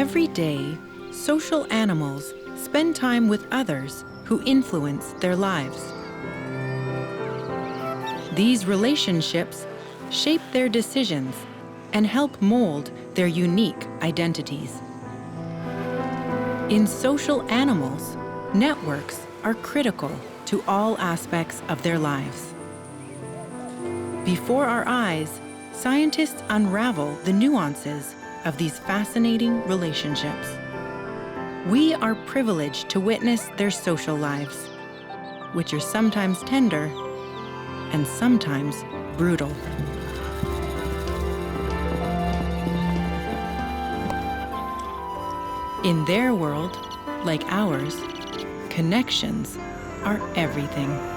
Every day, social animals spend time with others who influence their lives. These relationships shape their decisions and help mold their unique identities. In social animals, networks are critical to all aspects of their lives. Before our eyes, scientists unravel the nuances of these fascinating relationships. We are privileged to witness their social lives, which are sometimes tender and sometimes brutal. In their world, like ours, connections are everything.